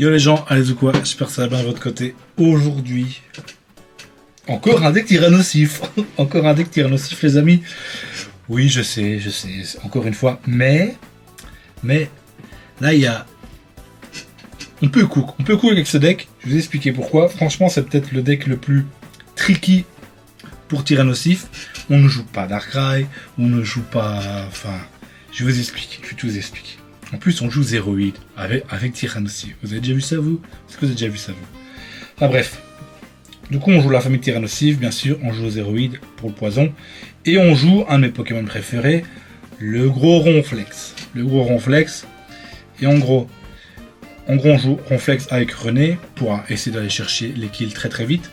Yo les gens, allez ou quoi, j'espère que ça va bien de votre côté. Aujourd'hui, encore un deck tyrannosif. Encore un deck tyrannosif les amis. Oui je sais, encore une fois. Mais, là il y a... On peut cook avec ce deck. Je vais vous expliquer pourquoi. Franchement c'est peut-être le deck le plus tricky pour tyrannosif. On ne joue pas Darkrai, on ne joue pas... Enfin, je vais tout vous expliquer. En plus, on joue Zéroïde avec Tyrannosif. Vous avez déjà vu ça, vous? Est-ce que vous avez déjà vu ça, vous? Enfin bref. Du coup, on joue la famille Tyrannosif, bien sûr. On joue Zéroïde pour le poison. Et on joue un de mes Pokémon préférés, le gros Ronflex. Le gros Ronflex. Et en gros, on joue Ronflex avec René pour essayer d'aller chercher les kills très très vite.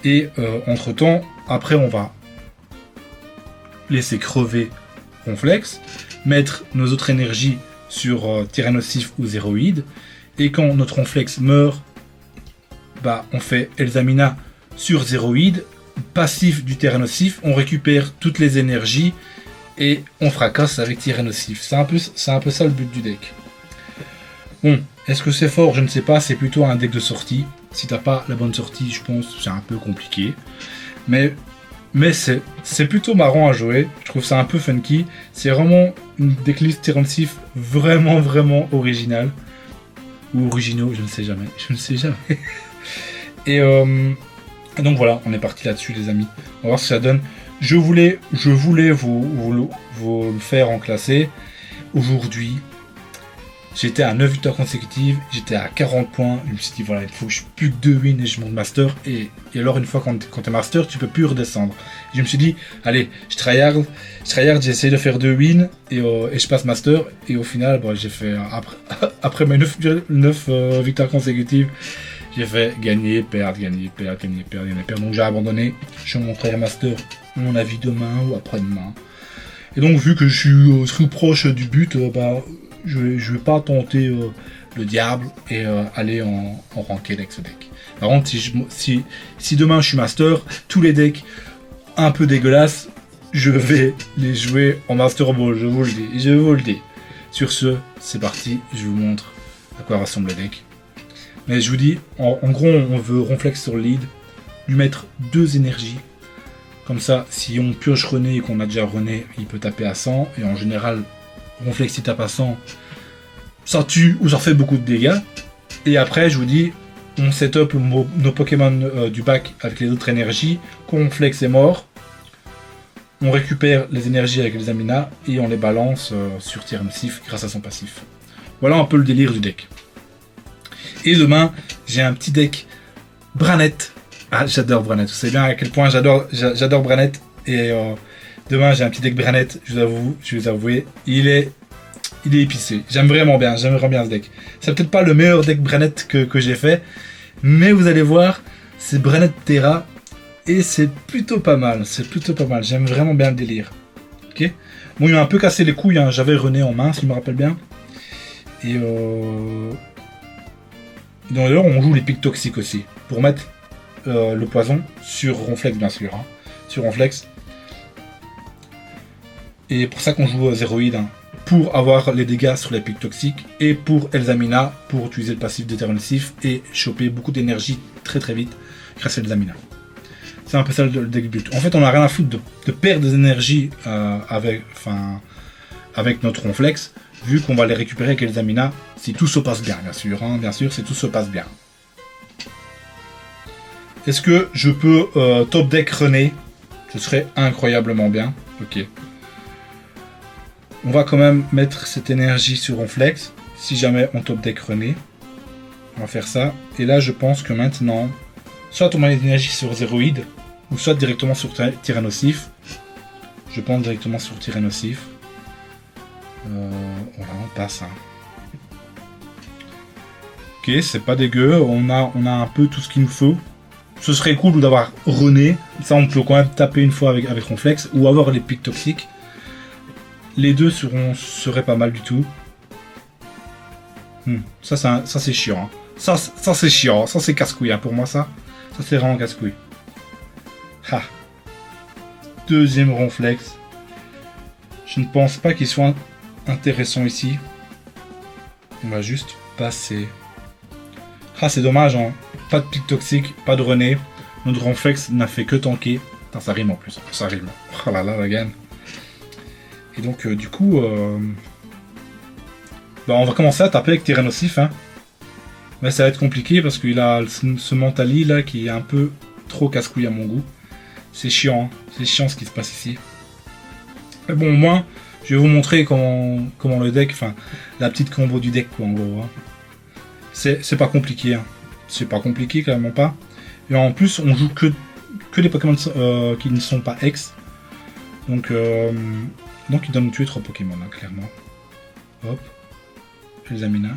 Et entre-temps, après, on va laisser crever Ronflex, mettre nos autres énergies sur Tyrannosif ou Zéroïde, et quand notre Ronflex meurt, bah on fait Elzamina sur Zéroïde, passif du Tyrannosif, on récupère toutes les énergies et on fracasse avec Tyrannosif. C'est un peu ça le but du deck. Bon, est-ce que c'est fort? Je ne sais pas, c'est plutôt un deck de sortie. Si t'as pas la bonne sortie, je pense que c'est un peu compliqué. Mais c'est plutôt marrant à jouer, je trouve ça un peu funky. C'est vraiment une decklist Tyrannosif vraiment originale. Ou originaux, je ne sais jamais. Et donc voilà, on est parti là-dessus les amis. On va voir ce que ça donne. Je voulais vous le faire en classé. Aujourd'hui, j'étais à 9 victoires consécutives, j'étais à 40 points, je me suis dit voilà, il faut que je plus que 2 wins et je monte master, et alors une fois quand t'es master, tu peux plus redescendre. Et je me suis dit, allez, je tryhard, j'essaie de faire 2 wins, et je passe master, et au final, bon, j'ai fait, après mes 9 victoires consécutives, j'ai fait gagner, perdre, donc j'ai abandonné, je montrerai master, à mon avis demain ou après-demain. Et donc vu que je suis proche du but, je vais pas tenter le diable et aller en ranked avec ce deck. Par contre, si demain je suis master, tous les decks un peu dégueulasses, je vais les jouer en master ball, je vous le dis. Sur ce, c'est parti, je vous montre à quoi ressemble le deck. Mais je vous dis, en gros, on veut Ronflex sur le lead, lui mettre 2 énergies. Comme ça, si on pioche René et qu'on a déjà René, il peut taper à 100. Et en général, Ronflex, si tape à 100, ça tue ou ça fait beaucoup de dégâts. Et après, je vous dis, on set up nos Pokémon du bac avec les autres énergies. Quand Ronflex est mort, on récupère les énergies avec les Amina et on les balance sur Tyrannosif grâce à son passif. Voilà un peu le délire du deck. Et demain, j'ai un petit deck Branette. Ah, j'adore Branette. Vous savez bien à quel point j'adore Branette. Et demain, j'ai un petit deck Branette. Je vais vous avouer, il est épicé. J'aime vraiment bien ce deck. C'est peut-être pas le meilleur deck Branette que j'ai fait, mais vous allez voir, c'est Branette Terra et c'est plutôt pas mal. J'aime vraiment bien le délire. Ok. Bon, il m'a un peu cassé les couilles. Hein. J'avais René en main, si je me rappelle bien. Et d'ailleurs, on joue les pics toxiques aussi pour mettre le poison sur Ronflex, bien sûr. Hein. Sur Ronflex. Et pour ça qu'on joue Zéroïde, hein, pour avoir les dégâts sur les pics toxiques, et pour Elzamina, pour utiliser le passif de Tyrannosif et choper beaucoup d'énergie très vite grâce à Elzamina. C'est un peu ça le deck but. En fait, on n'a rien à foutre de perdre des énergies avec notre Ronflex, vu qu'on va les récupérer avec Elzamina, si tout se passe bien, bien sûr. Hein, bien sûr, si tout se passe bien. Est-ce que je peux top deck René? Ce serait incroyablement bien. Ok. On va quand même mettre cette énergie sur Ronflex, si jamais on top deck René. On va faire ça. Et là, je pense que maintenant, soit on met l'énergie sur Zéroïde, ou soit directement sur Tyrannosif. Je pense directement sur Tyrannosif. Voilà, on passe. Hein. Ok, c'est pas dégueu. On a un peu tout ce qu'il nous faut. Ce serait cool d'avoir René. Ça, on peut quand même taper une fois avec Ronflex, ou avoir les pics toxiques. Les deux seraient pas mal du tout. Ça c'est chiant. Hein. Ça c'est chiant. Ça c'est casse-couille. Hein. Pour moi, ça c'est vraiment casse-couille. Ha. Deuxième Ronflex. Je ne pense pas qu'il soit intéressant ici. On va juste passer. Ah, c'est dommage, hein. Pas de pic toxique, pas de René. Notre Ronflex n'a fait que tanker. Putain, ça rime en plus. Ça rime. Oh là là, la gamme. Et donc, du coup, bah, on va commencer à taper avec Tyrannosif, hein. Mais ça va être compliqué parce qu'il a ce Mentali là qui est un peu trop casse-couille à mon goût. C'est chiant, hein. C'est chiant ce qui se passe ici. Mais bon, au moins, je vais vous montrer comment le deck, enfin, la petite combo du deck, quoi, en gros. Hein. C'est pas compliqué, hein. C'est pas compliqué, carrément pas. Et en plus, on joue que des Pokémon qui ne sont pas ex. Donc il doit nous tuer 3 Pokémon, hein, clairement. Hop. Je les amène.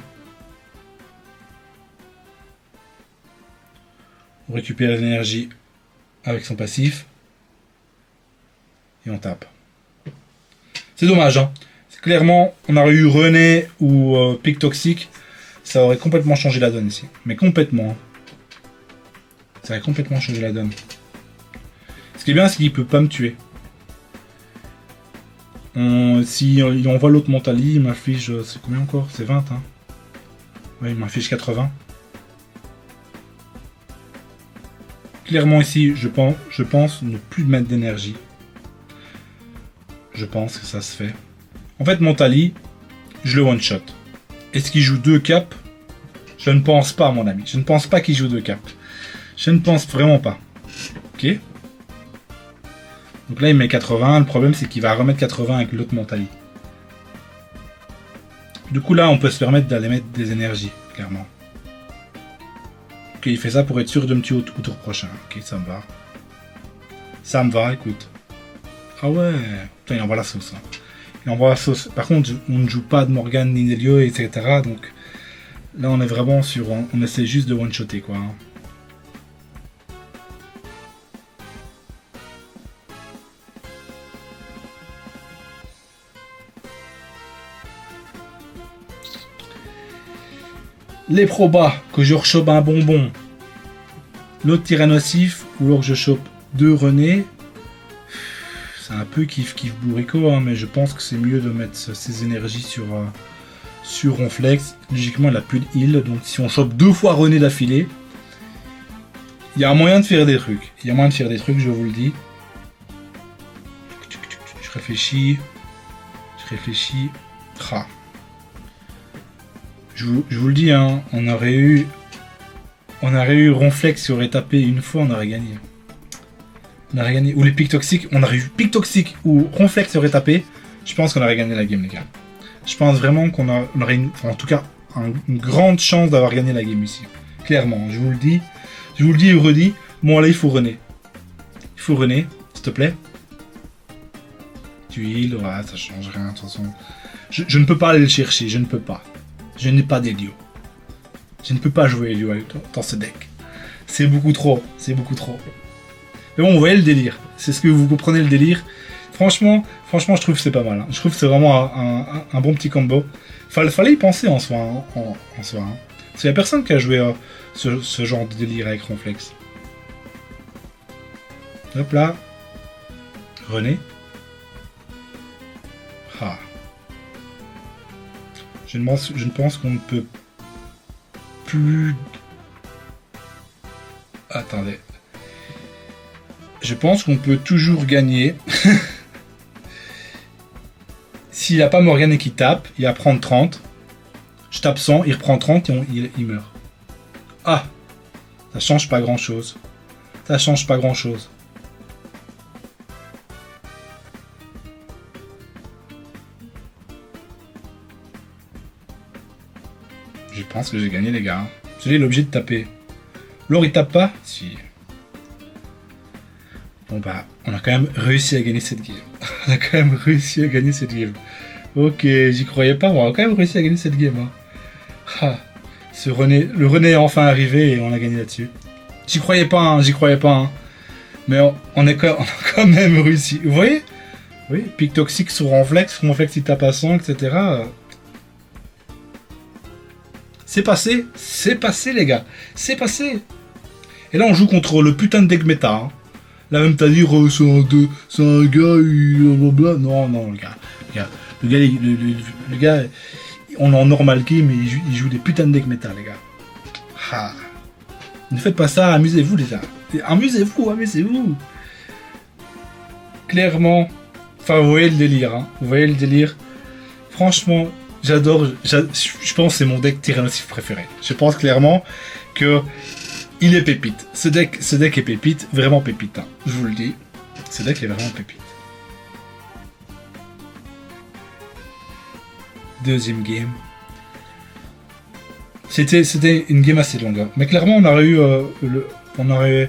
On récupère l'énergie avec son passif. Et on tape. C'est dommage, hein. Clairement, on aurait eu René ou Pic Toxique. Ça aurait complètement changé la donne ici. Mais complètement. Hein. Ça aurait complètement changé la donne. Ce qui est bien, c'est qu'il peut pas me tuer. Si il envoie l'autre Mentali, il m'affiche... C'est combien encore? C'est 20, hein. Ouais, il m'affiche 80. Clairement ici, je pense ne plus mettre d'énergie. Je pense que ça se fait. En fait, Mentali, je le one-shot. Est-ce qu'il joue 2 caps? Je ne pense pas, mon ami. Je ne pense pas qu'il joue 2 caps. Je ne pense vraiment pas. Ok. Donc là, il met 80. Le problème, c'est qu'il va remettre 80 avec l'autre Mentali. Du coup, là, on peut se permettre d'aller mettre des énergies, clairement. Ok, il fait ça pour être sûr de me tuer au tour prochain. Ok, ça me va. Ça me va, écoute. Ah ouais. Putain, il envoie la sauce. Hein. Il envoie la sauce. Par contre, on ne joue pas de Morgane ni d'Helio, etc. Donc là, on est vraiment sur... On essaie juste de one-shotter, quoi. Hein. Les probas, que je rechope un bonbon, l'autre Tyrannosif, ou alors que je chope 2 René, c'est un peu kiff bourrico, hein, mais je pense que c'est mieux de mettre ses énergies sur Ronflex. Logiquement, il n'a plus de heal, donc si on chope 2 fois René d'affilée, il y a un moyen de faire des trucs. Il y a moyen de faire des trucs, je vous le dis. Je réfléchis. Ah. Je vous le dis, hein, on aurait eu Ronflex qui aurait tapé une fois, on aurait gagné. On aurait gagné. Ou les pics toxiques, on aurait eu pic toxique ou Ronflex aurait tapé, je pense qu'on aurait gagné la game, les gars. Je pense vraiment qu'on aurait en tout cas une grande chance d'avoir gagné la game ici. Clairement, je vous le dis et redis. Bon là, il faut René. Il faut René, s'il te plaît. Tu heal, ouais, ça change rien de toute façon. Je ne peux pas aller le chercher, je ne peux pas. Je n'ai pas d'Helio. Je ne peux pas jouer Helio dans ce deck. C'est beaucoup trop. C'est beaucoup trop. Mais bon, vous voyez le délire. C'est ce que vous comprenez le délire. Franchement, je trouve que c'est pas mal. Hein. Je trouve que c'est vraiment un bon petit combo. Fallait y penser en soi. Hein, en soi hein. Parce qu'il n'y a personne qui a joué ce genre de délire avec Ronflex. Hop là. René. Ah. Je ne pense qu'on ne peut plus... Attendez. Je pense qu'on peut toujours gagner. S'il n'a pas Morgane et qu'il tape, il va prendre 30. Je tape 100, il reprend 30 et il meurt. Ah! Ça change pas grand chose. Ça change pas grand chose. Je pense que j'ai gagné, les gars. Celui-là, il est obligé de taper. L'or, il tape pas? Si. Bon, bah, on a quand même réussi à gagner cette game. On a quand même réussi à gagner cette game. Ok, j'y croyais pas, mais on a quand même réussi à gagner cette game. Hein. Ah, le René est enfin arrivé et on a gagné là-dessus. J'y croyais pas, hein, j'y croyais pas. Hein. Mais on a quand même réussi. Vous voyez? Oui, pic toxique sur Ronflex il tape à 100, etc. C'est passé les gars, c'est passé. Et là on joue contre le putain de deck méta. Hein. Là même t'as dit c'est un gars, non le gars, on est en normal game mais il joue des putains de deck méta les gars. Ah. Ne faites pas ça, amusez-vous les gars. Amusez-vous, amusez-vous. Clairement, enfin vous voyez le délire, hein. Vous voyez le délire. Franchement, j'adore, je pense que c'est mon deck Tyrannosif préféré. Je pense clairement que il est pépite. Ce deck est pépite, vraiment pépite, hein. Je vous le dis. Ce deck est vraiment pépite. Deuxième game. C'était une game assez longue, hein. Mais clairement on aurait eu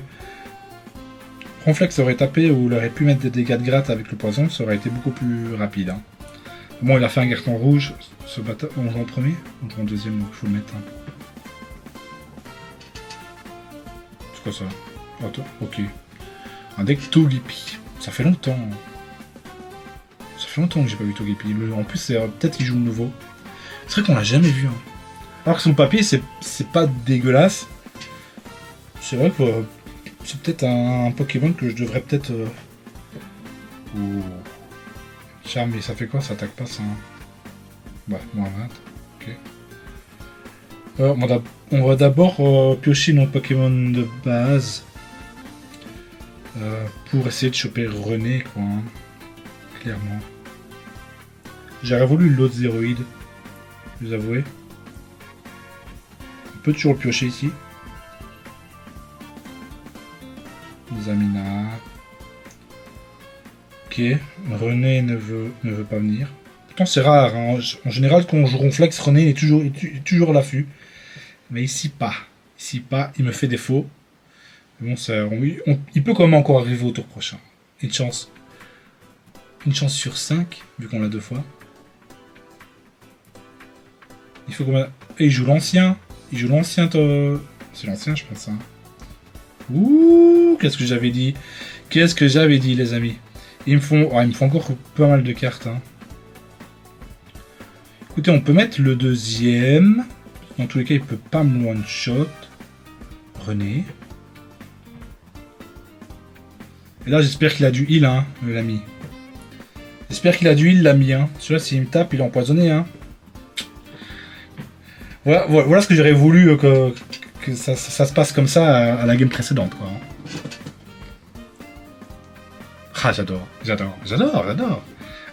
Ronflex aurait tapé ou il aurait pu mettre des dégâts de gratte avec le poison, ça aurait été beaucoup plus rapide, hein. Bon, il a fait un carton rouge, ce bâtard. On joue en premier, on joue en deuxième, donc il faut le mettre. Hein. C'est quoi ça? Attends, ok. Un deck Togepi. Ça fait longtemps. Ça fait longtemps que j'ai pas vu Togepi. En plus, peut-être qu'il joue le nouveau. C'est vrai qu'on l'a jamais vu. Hein. Alors que son papier, c'est pas dégueulasse. C'est vrai que c'est peut-être un Pokémon que je devrais peut-être... Charme, mais ça fait quoi? Ça attaque pas ça? Ouais, moins 20. Ok. On va d'abord piocher nos Pokémon de base. Pour essayer de choper René, quoi. Hein. Clairement. J'aurais voulu l'autre zéroïde. Je vous avouer. On peut toujours le piocher ici. Zamina. Ok, René ne veut pas venir. Pourtant c'est rare, hein. En général quand on joue Ronflex, René est toujours à l'affût. Mais ici pas. Ici pas, il me fait défaut. Mais bon, il peut quand même encore arriver au tour prochain. Une chance. Une chance sur 5, vu qu'on l'a 2 fois. Il faut combien? Et il joue l'ancien. Il joue l'ancien. C'est l'ancien je pense. Hein. Ouh, qu'est-ce que j'avais dit? Qu'est-ce que j'avais dit les amis? Il me font encore pas mal de cartes. Hein. Écoutez, on peut mettre le deuxième. Dans tous les cas, il peut pas me one-shot. René. Et là, j'espère qu'il a du heal, hein, l'ami. J'espère qu'il a du heal, l'ami. Hein. Celui-là, s'il me tape, il est empoisonné. Hein. Voilà ce que j'aurais voulu que ça se passe comme ça à la game précédente. Quoi. Ah, j'adore.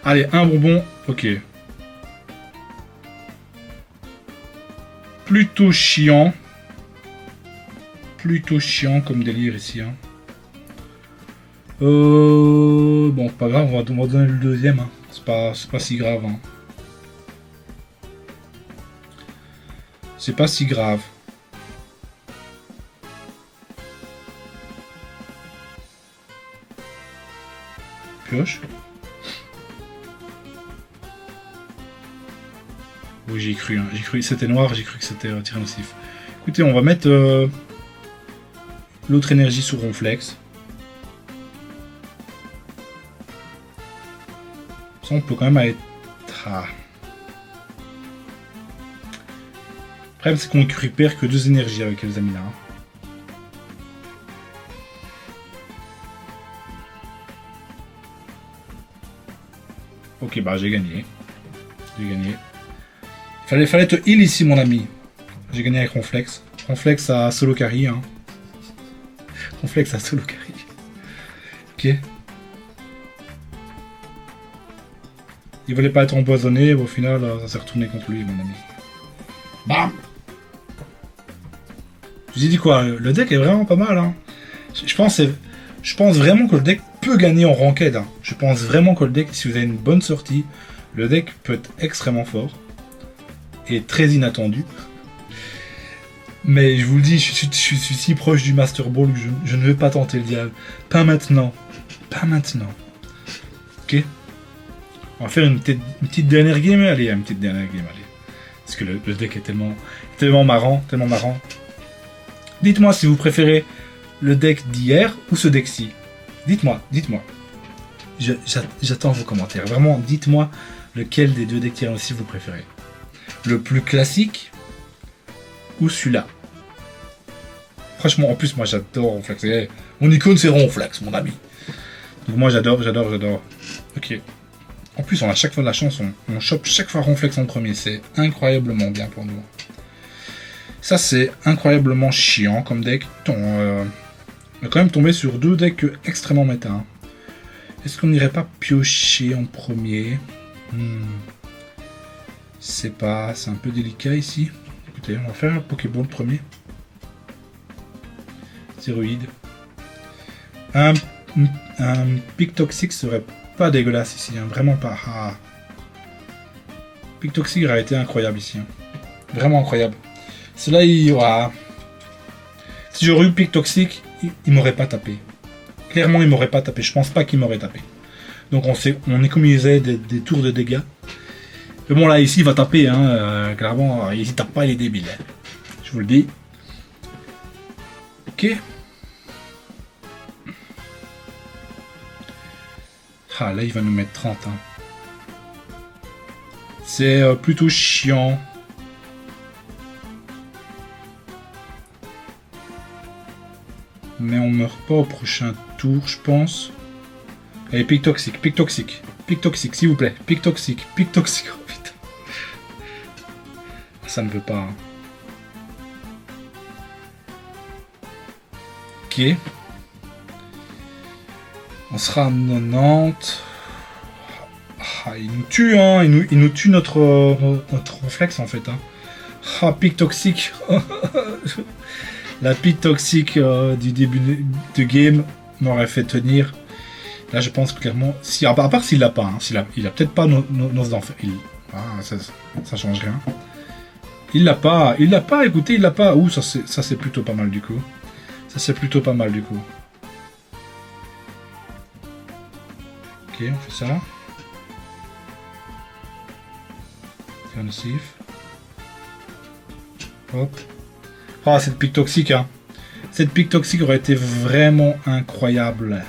Allez, un bonbon, ok. Plutôt chiant comme délire ici. Hein. Bon, pas grave, on va donner le deuxième. Hein. C'est pas si grave. Hein. C'est pas si grave. Pioche. Oui, j'ai cru, hein. J'ai cru que c'était noir, j'ai cru que c'était Tyrannosif. Écoutez, on va mettre l'autre énergie sur Ronflex. Ça, on peut quand même être... Ah. Le problème, c'est qu'on récupère que 2 énergies avec les amis là. Hein. Ok, bah j'ai gagné. Fallait te heal ici, mon ami. J'ai gagné avec Ronflex. Ronflex à solo carry. Hein. Ronflex à solo carry. Ok. Il voulait pas être empoisonné, au final, ça s'est retourné contre lui, mon ami. Bam! Je vous ai dit quoi, le deck est vraiment pas mal. Hein. Je pense vraiment que le deck peut gagner en ranked. Hein. Je pense vraiment que le deck, si vous avez une bonne sortie, le deck peut être extrêmement fort. Et très inattendu. Mais je vous le dis, je suis si proche du Master Ball que je ne vais pas tenter le diable. Pas maintenant. Ok. On va faire une petite dernière game. Allez, une petite dernière game, allez. Parce que le deck est tellement marrant. Dites-moi si vous préférez le deck d'hier ou ce deck-ci. Dites-moi. J'attends vos commentaires. Vraiment, dites-moi lequel des 2 decks Tyrannosif vous préférez. Le plus classique ou celui-là. Franchement, en plus, moi j'adore Ronflex. Mon icône c'est Ronflex, mon ami. Donc moi j'adore. Ok. En plus, on a chaque fois de la chance, on chope chaque fois Ronflex en premier. C'est incroyablement bien pour nous. Ça, c'est incroyablement chiant comme deck. On va quand même tomber sur 2 decks extrêmement méta. Hein. Est-ce qu'on n'irait pas piocher en premier? Je sais pas, c'est un peu délicat ici. Écoutez, on va faire un Pokéball premier. Stéroïde. Un pic toxique serait pas dégueulasse ici, hein, vraiment pas. Ah. Pic toxique aurait été incroyable ici. Hein. Vraiment incroyable. Cela, il aura. Si j'aurais eu pic toxique, il m'aurait pas tapé. Clairement, il m'aurait pas tapé. Je pense pas qu'il m'aurait tapé. Donc on économisait des tours de dégâts. Mais bon, là, ici, il va taper. Hein, clairement, il tape pas, il est débile. Hein. Je vous le dis. Ok. Ah, là, il va nous mettre 30. Hein. C'est plutôt chiant. Mais on meurt pas au prochain tour, je pense. Allez, pic toxique, pic toxique. Pic toxique, s'il vous plaît. Pic toxique, pic toxique. Oh putain. Ça ne veut pas. Hein. Ok. On sera à 90. Ah, il nous tue, hein. Il nous tue notre réflexe, en fait. Hein. Ah, pic toxique. La pic toxique du début de game m'aurait fait tenir. Là, je pense clairement. Si, à part s'il l'a pas. Hein, il a peut-être pas nos enfants. Ça change rien. Il l'a pas. Il l'a pas, écoutez, il l'a pas. Ouh, ça c'est plutôt pas mal du coup. Ça c'est plutôt pas mal du coup. Ok, on fait ça. C'est un nocif. Hop. Ah, cette pique toxique, hein. Cette pique toxique aurait été vraiment incroyable.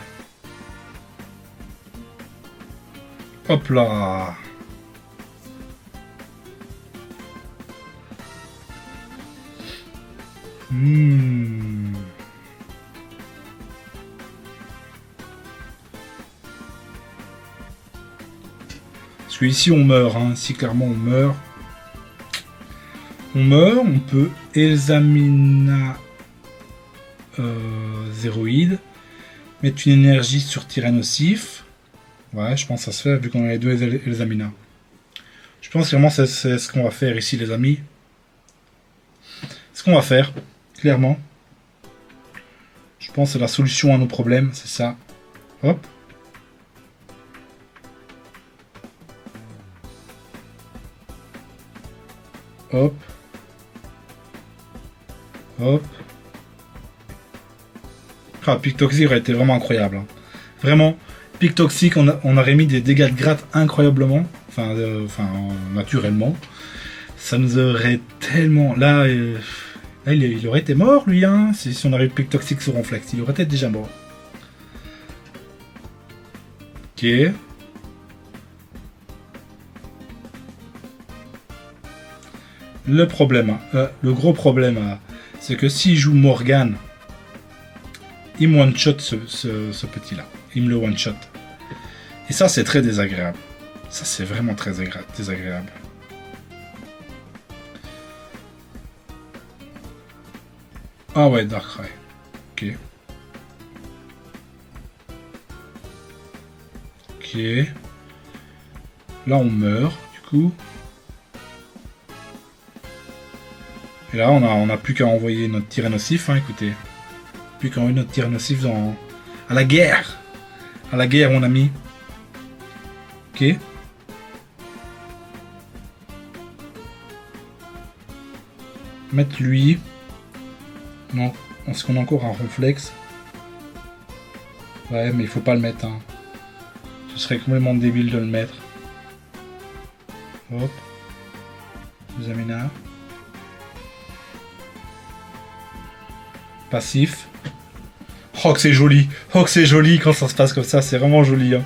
Hop là. Parce que ici on meurt, hein. Ici clairement on meurt. On peut Elsamina Zéroïde, mettre une énergie sur Tyrannosif. Ouais, je pense que ça se fait vu qu'on a les 2 Elsamina. Je pense vraiment que c'est ce qu'on va faire ici, les amis. Ce qu'on va faire, clairement. Je pense que c'est la solution à nos problèmes, c'est ça. Hop. Hop. Hop. Ah, pic toxique aurait été vraiment incroyable. Hein. Vraiment, pic toxique, on aurait mis des dégâts de gratte incroyablement. Enfin, naturellement. Ça nous aurait tellement... Là, il aurait été mort, lui, hein. Si on avait eu pic toxique sur Ronflex, il aurait été déjà mort. Ok. Le problème, le gros problème, c'est que s'il joue Morgane, il me one-shot ce petit-là. Il me le one-shot. Et ça, c'est très désagréable. Ça, c'est vraiment très désagréable. Ah ouais, Darkrai. Ok. Ok. Là, on meurt, du coup. Et là, on n'a plus qu'à envoyer notre Tyrannosif, hein, écoutez. Plus qu'à envoyer notre Tyrannosif à la guerre. À la guerre, mon ami. Ok. Mettre lui. Non, est-ce qu'on a encore un Ronflex? Ouais, mais il faut pas le mettre. Hein. Ce serait complètement débile de le mettre. Hop. Zamina. Passif. Oh que c'est joli. Oh que c'est joli quand ça se passe comme ça. C'est vraiment joli. Hein.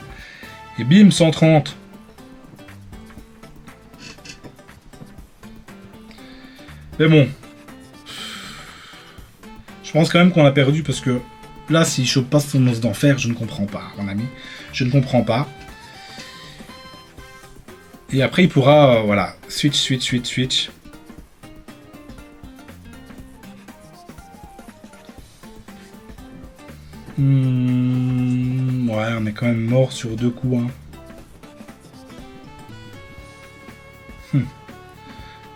Et bim, 130. Mais bon. Je pense quand même qu'on a perdu parce que là, s'il chope pas son os d'enfer, je ne comprends pas, mon ami. Je ne comprends pas. Et après, il pourra, voilà, switch. Ouais, on est quand même mort sur 2 coups. Hein.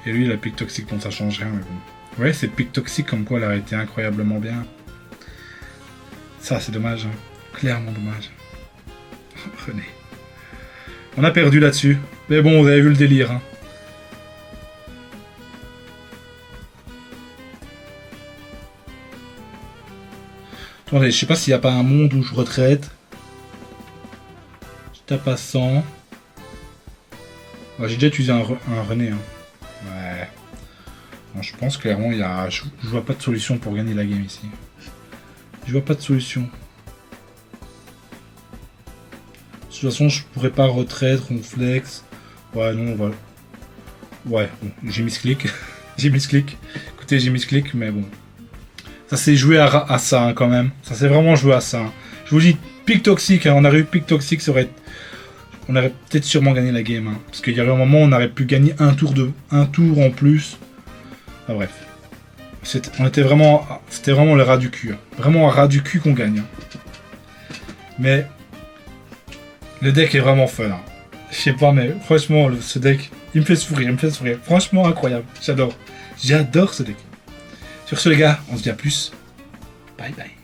Et lui, il a pic toxique, bon, ça change rien. Mais bon. Ouais, c'est pic toxique, comme quoi elle a été incroyablement bien. Ça, c'est dommage. Hein. Clairement dommage. René. On a perdu là-dessus. Mais bon, vous avez vu le délire. Hein. Attendez, je sais pas s'il n'y a pas un monde où je retraite. Je tape à 100. Ouais, j'ai déjà utilisé un René. Hein. Ouais. Non, je pense clairement il y a. Je vois pas de solution pour gagner la game ici. Je vois pas de solution. De toute façon, je pourrais pas retraite, ronflex. Ouais, non, on va. Ouais, bon, j'ai mis ce clic. J'ai mis ce clic. Écoutez, j'ai mis ce clic, mais bon. Ça s'est joué à ça hein, quand même. Ça s'est vraiment joué à ça. Hein. Je vous dis, pic toxique, hein, on aurait eu pic toxique, ça aurait. On aurait peut-être sûrement gagné la game. Hein, parce qu'il y avait un moment où on aurait pu gagner un tour en plus. Enfin bref. C'était vraiment le ras du cul. Hein. Vraiment un ras du cul qu'on gagne. Hein. Mais le deck est vraiment fun. Hein. Je sais pas, mais franchement, ce deck, il me fait sourire, Franchement, incroyable. J'adore. J'adore ce deck. Sur ce, les gars, on se dit à plus. Bye bye.